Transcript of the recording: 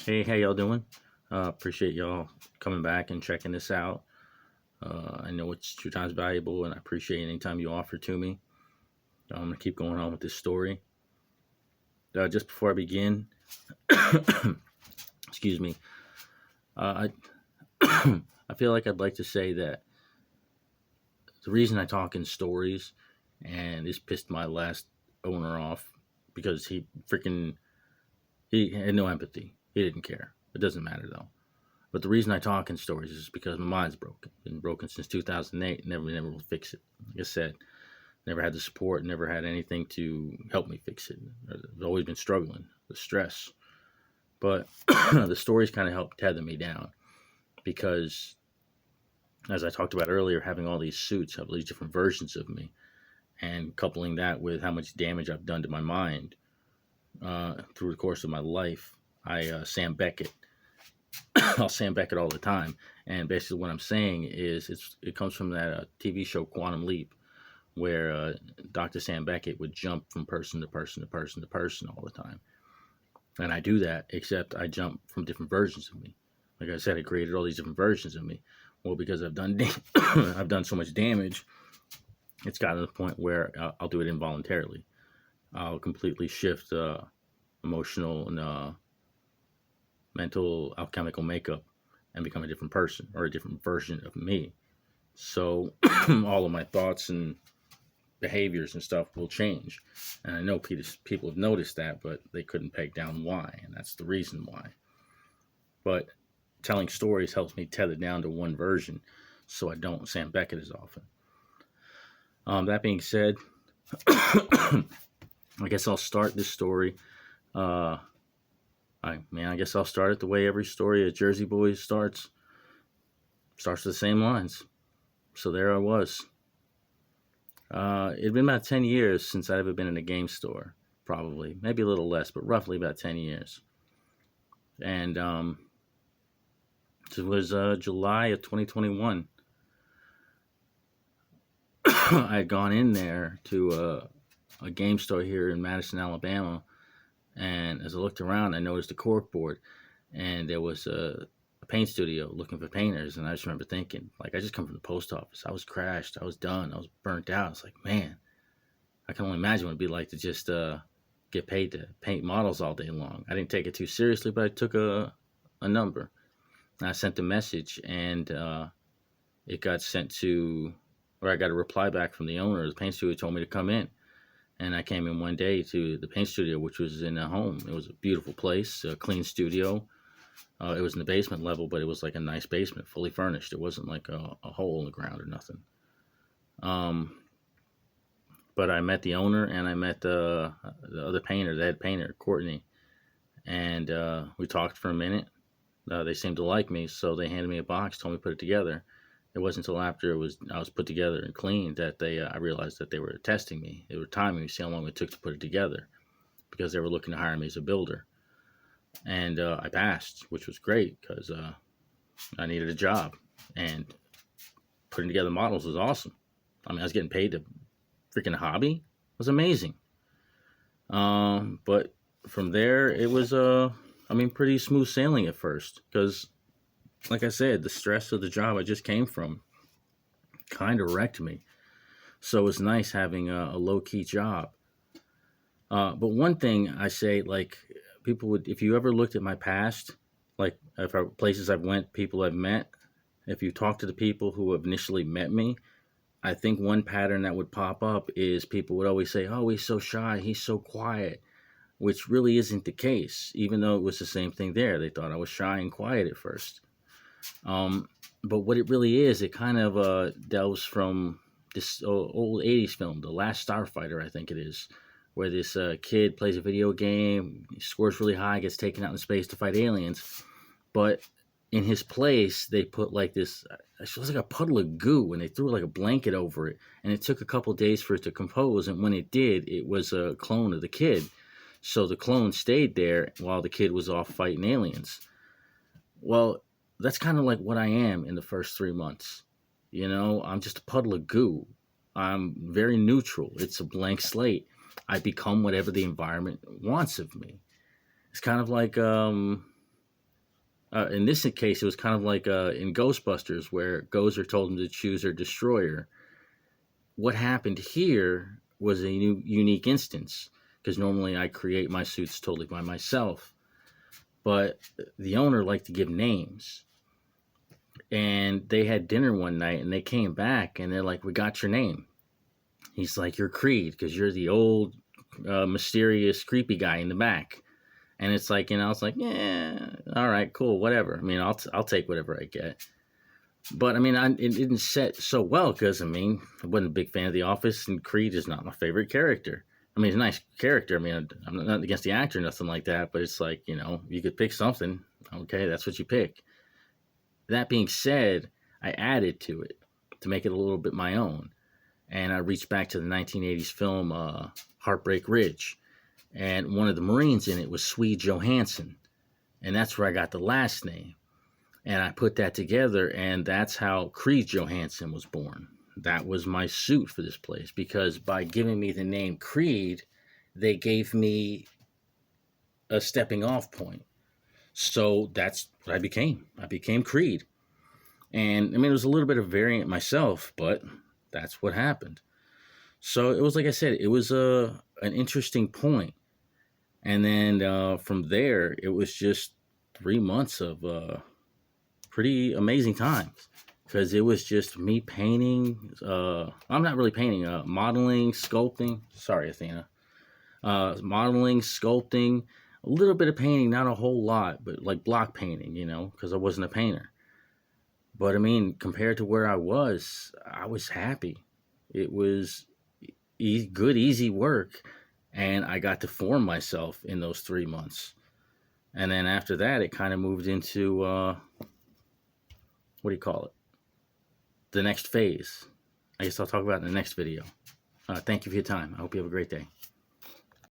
Hey, how y'all doing? Appreciate y'all coming back and checking this out. I know it's your time's valuable, and I appreciate any time you offer to me. I'm gonna keep going on with this story. Just before I begin, excuse me. I I feel like I'd like to say that the reason I talk in stories, and this pissed my last owner off because he had no empathy. He didn't care. It doesn't matter though. But the reason I talk in stories is because my mind's broken. Been broken since 2008. Never will fix it. Like I said, never had the support. Never had anything to help me fix it. I've always been struggling, the stress. But the stories kind of help tether me down because, as I talked about earlier, having all these suits, have all these different versions of me, and coupling that with how much damage I've done to my mind through the course of my life, Sam Beckett. I'll Sam Beckett all the time. And basically, what I'm saying is, it comes from that TV show Quantum Leap, where Dr. Sam Beckett would jump from person to person to person to person all the time. And I do that, except I jump from different versions of me. Like I said, I created all these different versions of me. Well, because I've done so much damage, it's gotten to the point where I'll do it involuntarily. I'll completely shift emotional and mental alchemical makeup and become a different person or a different version of me. So all of my thoughts and behaviors and stuff will change. And I know people have noticed that, but they couldn't peg down why. And that's the reason why. But telling stories helps me tether down to one version so I don't Sam Beckett as often. That being said, I guess I'll start this story. Uh, I guess I'll start it the way every story of Jersey Boys starts. Starts with the same lines. So there I was. It'd been about 10 years since I'd ever been in a game store, probably. Maybe a little less, but roughly about 10 years. And it was July of 2021. I had gone in there to a game store here in Madison, Alabama. And as I looked around, I noticed a cork board. And there was a paint studio looking for painters. And I just remember thinking, like, I just come from the post office. I was crashed. I was done. I was burnt out. It's like, man, I can only imagine what it'd be like to just get paid to paint models all day long. I didn't take it too seriously, but I took a number. And I sent a message, and it got sent to, or I got a reply back from the owner of the paint studio, told me to come in. And I came in one day to the paint studio, which was in a home. It was a beautiful place, a clean studio. It was in the basement level, but it was like a nice basement, fully furnished. It wasn't like a hole in the ground or nothing. But I met the owner and I met the other painter, the head painter, Courtney. And we talked for a minute. They seemed to like me, so they handed me a box, told me to put it together. It wasn't until after I was put together and cleaned that I realized that they were testing me. They were timing me, see how long it took to put it together, because they were looking to hire me as a builder. And I passed, which was great because I needed a job. And putting together models was awesome. I mean, I was getting paid to freaking hobby. It was amazing. But from there, it was pretty smooth sailing at first because, like I said, the stress of the job I just came from kind of wrecked me. So it was nice having a low key job. But one thing I say, like, people would, if you ever looked at my past, like if places I've went, people I've met, if you talk to the people who have initially met me, I think one pattern that would pop up is people would always say, "Oh, he's so shy, he's so quiet," which really isn't the case, even though it was the same thing there. They thought I was shy and quiet at first. But what it really is, it kind of delves from this old 80s film, The Last Starfighter, I think it is, where this kid plays a video game, he scores really high, gets taken out in space to fight aliens. But in his place, they put like this, it was like a puddle of goo, and they threw like a blanket over it. And it took a couple days for it to compose. And when it did, it was a clone of the kid. So the clone stayed there while the kid was off fighting aliens. Well, that's kind of like what I am in the first 3 months. You know, I'm just a puddle of goo. I'm very neutral. It's a blank slate. I become whatever the environment wants of me. It's kind of like in this case, it was kind of like in Ghostbusters, where Gozer told him to choose her destroyer. What happened here was a unique instance, because normally I create my suits totally by myself. But the owner liked to give names. And they had dinner one night, and they came back, and they're like, "We got your name." He's like, "You're Creed, because you're the old, mysterious, creepy guy in the back." And it's like, I was like, "Yeah, all right, cool, whatever. I mean, I'll take whatever I get." But I mean, it didn't set so well, because I mean, I wasn't a big fan of The Office, and Creed is not my favorite character. I mean, he's a nice character. I mean, I'm not against the actor, nothing like that. But it's like, you could pick something. Okay, that's what you pick. That being said, I added to it to make it a little bit my own. And I reached back to the 1980s film Heartbreak Ridge. And one of the Marines in it was Swede Johanson. And that's where I got the last name. And I put that together, and that's how Creed Johanson was born. That was my suit for this place, because by giving me the name Creed, they gave me a stepping off point. So that's what I became. I became Creed. And I mean, it was a little bit of variant myself, but that's what happened. So it was, like I said, it was an interesting point. And then from there, it was just 3 months of pretty amazing times, because it was just me painting. I'm not really painting, modeling, sculpting. Sorry, Athena. Modeling, sculpting, a little bit of painting, not a whole lot, but like block painting, because I wasn't a painter. But I mean, compared to where I was happy. It was good, easy work, and I got to form myself in those 3 months. And then after that, it kind of moved into what do you call it? The next phase. I guess I'll talk about it in the next video. Thank you for your time. I hope you have a great day.